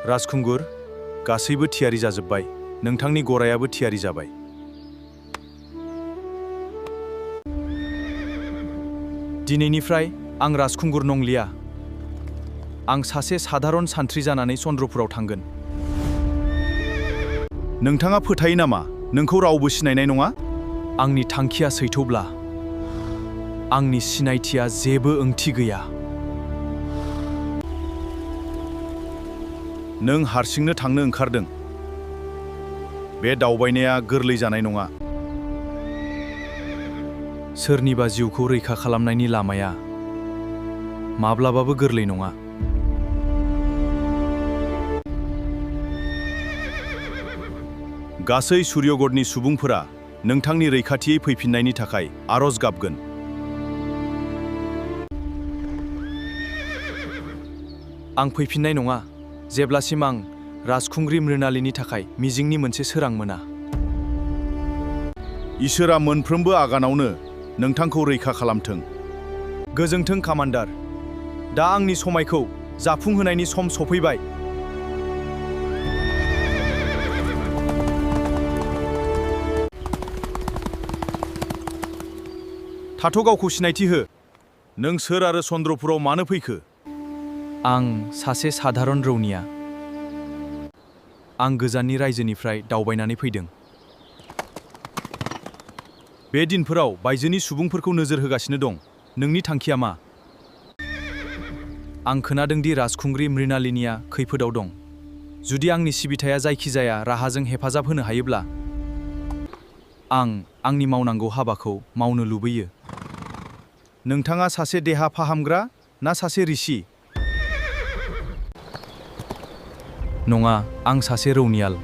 राजखुंगुर, गासैबो थियारि जाजोब्बाय। नोंथांनि गरायाबो थियारि जाबाय। दिनैनिफ्राय आं राजखुंगुर नंलिया। आं सासे साधारन सान्थ्रि जानानै चन्द्रपुराव थांगोन। नोंथाङा फोथायो नामा नोंखौ रावबो सिनायनाय नङा? आंनि थांखिया सैथोब्ला आंनि सिनायथिया जेबो ओंथि गैया। नों हारसिंनो थांनो ओंखारदों। बे दावबायनाया गोरलै जानाय नङा। सोरनिबा जिउखौ रैखा खालामनायनि लामाया माब्लाबाबो गोरलै नङा। गासै सूर्यगढ़नि सुबुंफोरा नोंथांनि रैखाथियै फैफिननायनि थाखाय आरज गाबगोन। आं फैफिननाय नङा जेब्लासिम आं राजखुंग्रि मृणालिनी थाखाय मिजिंनि मोनसे सोरां मोना। इसोरा मोनफ्रोमबो आगानावनो नोंथांखौ रैखा खालामथों। गोजोन्थों कामान्डार। दा आंनि समायखौ जाफुंहोनायनि सम सफैबाय। थाथ' गावखौ सिनायथि हो। नों सोर आरो चन्द्रपुराव मानो फैखो? आं सासे साधारन रौनिया। आं गोजाननि रायजोनिफ्राय दावबायनानै फैदों। बे दिनफोराव बायजोनि सुबुंफोरखौ नोजोर होगासिनो दं। नोंनि थांखिया मा? आं खोनादों दि राजखुंग्रि मृणालिनीआ खैफोदाव दं। जुदि आंनि सिबिथाया जायखिजाया राहाजों हेफाजाब होनो हायोब्ला आं आंनि मावनांगौ हाबाखौ मावनो लुबैयो। नोंथाङा सासे देहा फाहामग्रा ना सासे ऋषि? नङा, आं सासे रौनियाल।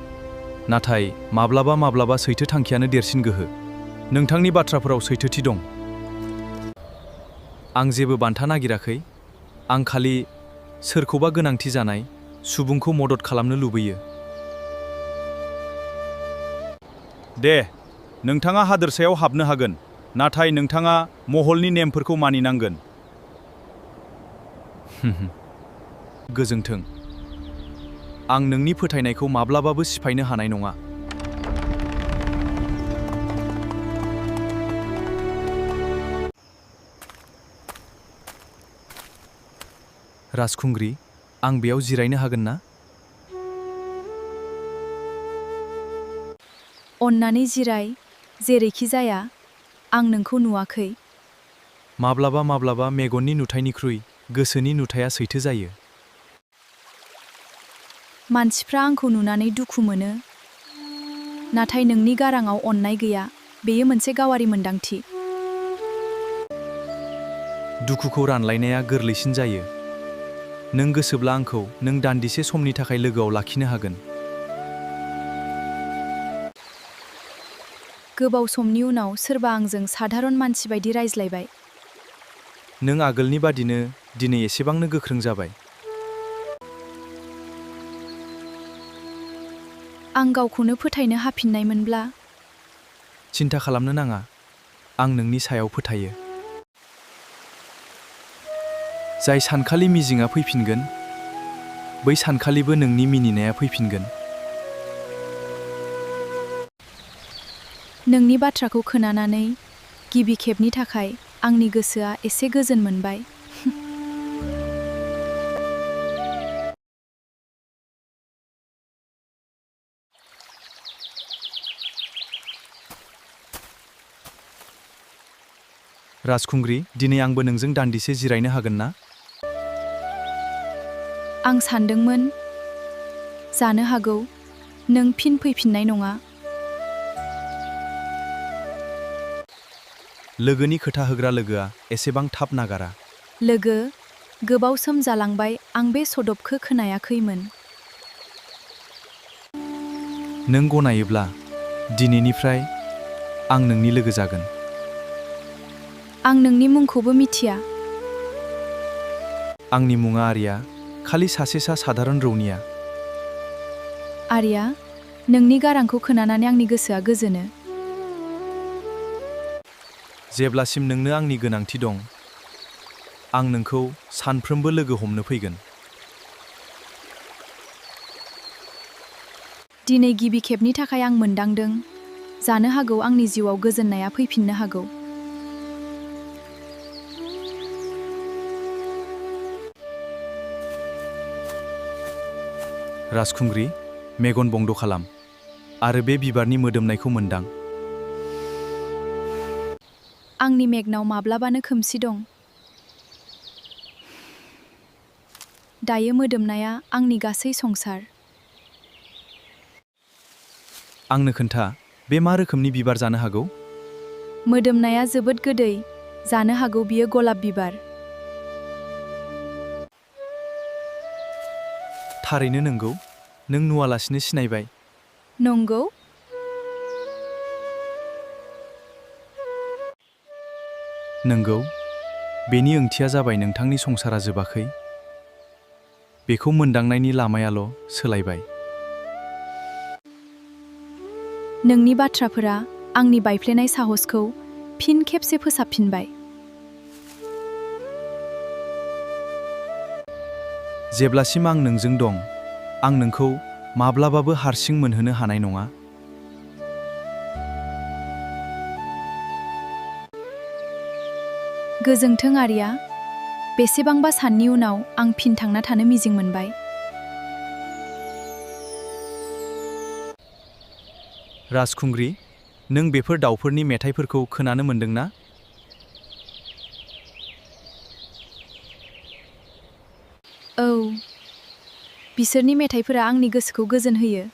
नाथाय माब्लाबा सैथो थांखियानो देरसिन गोहो। नोंथांनि बाथ्राफोराव सैथोथि दं। आं जेबो बान्था नागिराखै। आं खालि सोरखौबा गोनांथि जानाय सुबुंखौ मदद खालामनो लुबैयो। दे, नोंथाङा हादोरसायाव हाबनो हागोन, नाथाय नोंथाङा महलनि नेमफोरखौ मानिनांगोन। गोजोन्थों। आं नोंनि फोथायनायखौ माब्लाबाबो सिफायनो हानाय नङा। राजखुंग्रि, आं बेयाव जिरायनो हागोन ना? अन्नानै जिराय। जेरैखि जाया, आं नोंखौ नुवाखै। माब्लाबा मेगननि नुथायनिख्रुइ गोसोनि नुथाया सैथो जायो। मानसिफ्रा आंखौ नुनानै दुखु मोनो। नाथाय नोंनि गाराङाव अननाय गैया। बेयो मोनसे गावारि मोन्दांथि। दुखुखौ रानलायनाया गोरलैसिन जायो। नों गोसोब्ला आंखौ नों दान्दिसे समनि थाखाय लोगोआव लाखिनो हागोन। गोबाव समनि उनाव सोरबा आंजों साधारन मानसि बायदि रायज्लायबाय। नों आगोलनि बादिनो दिनै एसेबांनो गोख्रों जाबाय। आं गावखौनो फोथायनो हाफिननायमोनब्ला। सिन्था खालामनो नाङा। आं नोंनि सायाव फोथायो। जाय सानखालि मिजिंआ फैफिनगोन, बै सानखालिबो नोंनि मिनिनाया फैफिनगोन। नोंनि बाथ्राखौ खोनानानै गिबि खेबनि थाखाय आंनि गोसोआ एसे गोजोन मोनबाय। राजखुंग्रि, दिनै आंबो नोंजों दान्दिसे जिरायनो हागोन ना? आं सानदोंमोन, जानो हागौ नों फिन फैफिननाय नङा। लोगोनि खोथा होग्रा लोगोआ एसेबां थाब नागारा। लोगो, गोबाव सम जालांबाय आं बे सोदोबखौ खोनायाखैमोन। नों गनायोब्ला दिनैनिफ्राय आं नोंनि लोगो जागोन। आं नोंनि मुंखौबो मिथिया। आंनि मुङा आर्या, खालि सासे साधारन रौनिया। आर्या, नोंनि गारांखौ खोनानानै आंनि गोसोआ गोजोनो। जेब्लासिम नोंनो आंनि गोनांथि दं, आं नोंखौ सानफ्रोमबो लोगो हमनो फैगोन। दिनै गिबि खेबनि थाखाय आं मोनदांदों, जानो हागौ आंनि जिउआव गोजोननाया फैफिननो हागौ। राजखुंग्रि, मेगन बन्द खालाम आरो बे बिबारनि मोदोमनायखौ मोनदां। आंनि मेगनाव माब्लाबानो खोमसि दं। दायो मोदोमनाया आंनि गासै संसार। आंनो खोन्था, बे मा रोखोमनि बिबार जानो हागौ? मोदोमनाया जोबोद गोदै, जानो हागौ बियो गलाब बिबार। थारैनो नंगौ, नों नुवालासिनो सिनायबाय। नंगौ? नंगौ, बेनि ओंथिया जाबाय नोंथांनि संसारा जोबाखै। बेखौ मोनदांनायनि लामायाल' सोलायबाय। नोंनि बाथ्राफोरा आंनि बायफ्लेनाय साहसखौ फिन खेबसे फोसाबफिनबाय। जेब्लासिम आं नोंजों दं, आं नोंखौ माब्लाबाबो हारसिं मोनहोनो हानाय नङा। गोजोन्थों आर्या, बेसेबांबा साननि उनाव आं फिन थांना थानो मिजिं मोनबाय। राजखुंग्रि, नों बेफोर दाउफोरनि मेथाइफोरखौ खोनानो मोनदों ना? औ, बिसोरनि मेथाइफोरा आंनि गोसोखौ गोजोन होयो।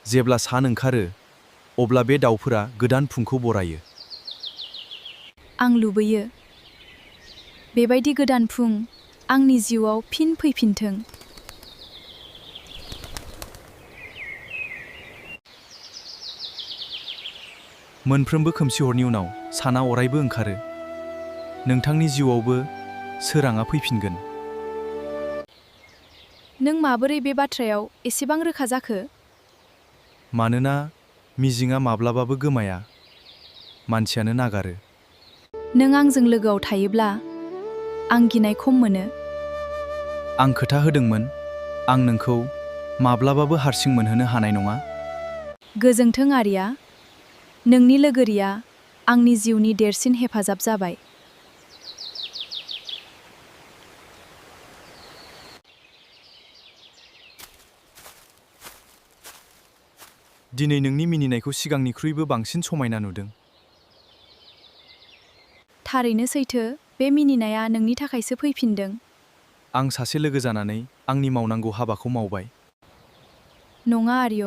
जेब्ला सान ओंखारो, अब्ला बे दाउफोरा गोदान फुंखौ बरायो। आं लुबैयो बेबायदि गोदान फुं आंनि जिउआव फिन फैफिनथों। मोनफ्रोमबो खोमसि हरनि उनाव साना अरायबो ओंखारो। नोंथांनि जिउआवबो सोराङा फैफिनगोन। नों माबोरै बे बाथ्रायाव एसेबां रोखा जाखो? मानोना मिजिंआ माब्लाबाबो गोमाया, मानसियानो नागारो। नों आंजों लोगोआव थायोब्ला आं गिनाय खम मोनो। आं खोथा होदोंमोन, आं नोंखौ माब्लाबाबो हारसिं मोनहोनो हानाय नङा। गोजोन्थों आर्या, नोंनि लोगोरिया आंनि जिउनि देरसिन हेफाजाब जाबाय। दिनै नोंनि मिनिनायखौ सिगांनिख्रुइबो बांसिन समायना नुदों। थारैनो सैथो, बे मिनिनाया नोंनि थाखायसो फैफिनदों। आं सासे लोगो जानानै आंनि मावनांगौ हाबाखौ मावबाय। नङा आर्य,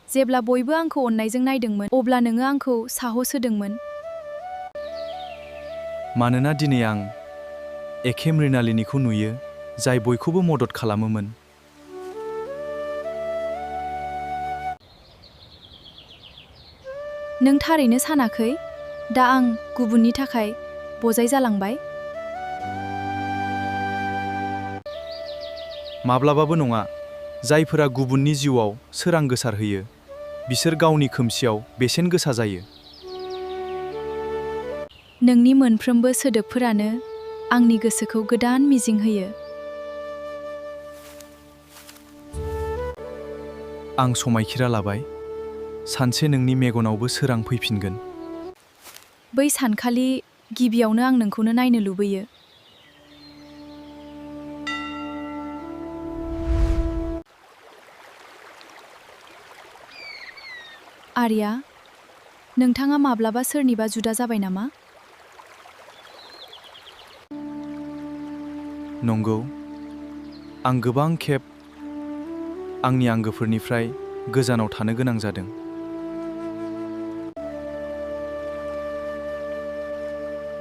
जेब्ला बयबो आंखौ अननायजों नायदोंमोन, अब्ला नोङो आंखौ साहस होदोंमोन। मानोना दिनै आं एखे मृणालिनीखौ नुयो, जाय बयखौबो मदद खालामोमोन। नों थारैनो सानाखै दा आं गुबुननि थाखाय बजाय जालांबाय? माब्लाबाबो नङा। जायफोरा गुबुननि जिउआव सोरां गोसारहोयो, बिसोर गावनि खोमसियाव बेसेन गोसा जायो। नोंनि मोनफ्रोमबो सोदोबफोरानो आंनि गोसोखौ गोदान मिजिं होयो। आं समायखिरा लाबाय, सानसे नोंनि मेगनावबो सोरां फैफिनगोन। बै सानखालि गिबियावनो आं नोंखौनो नायनो लुबैयो। आर्या, नोंथाङा माब्लाबा सोरनिबा जुदा जाबाय नामा? नंगौ, आं गोबां खेब आंनि आंगोफोरनिफ्राय गोजानाव थानो गोनां जादों।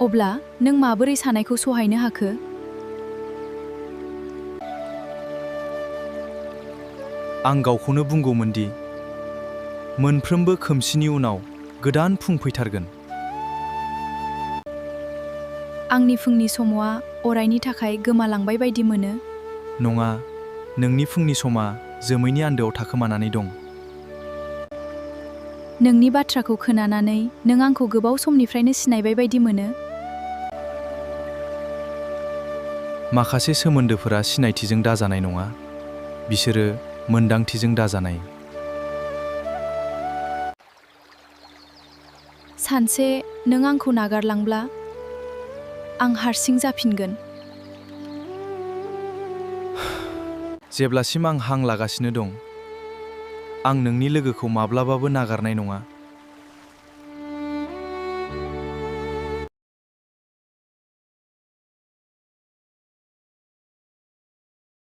अब्ला नों माबोरै सानायखौ सहायनो हाखो? आं गावखौनो बुंगौमोन दि मोनफ्रोमबो खोमसिनि उनाव गोदान फुं फैथारगोन। आंनि फुंनि समआ अरायनि थाखाय गोमालांबाय बायदि मोनो। नङा, नोंनि फुंनि समा जोमैनि आन्दोआव थाखोमानानै दं। नोंनि बाथ्राखौ खोनानानै नों आंखौ गोबाव समनिफ्रायनो सिनायबाय बायदि मोनो। माखासे सोमोन्दोफोरा सिनायथिजों दाजानाय नङा, बिसोरो मोनदांथिजों दाजानाय। सानसे नों आंखौ नागारलांब्ला आं हारसिं जाफिनगोन। जेब्लासिम आं हां लागासिनो दं, आं नोंनि लोगोखौ माब्लाबाबो नागारनाय नङा।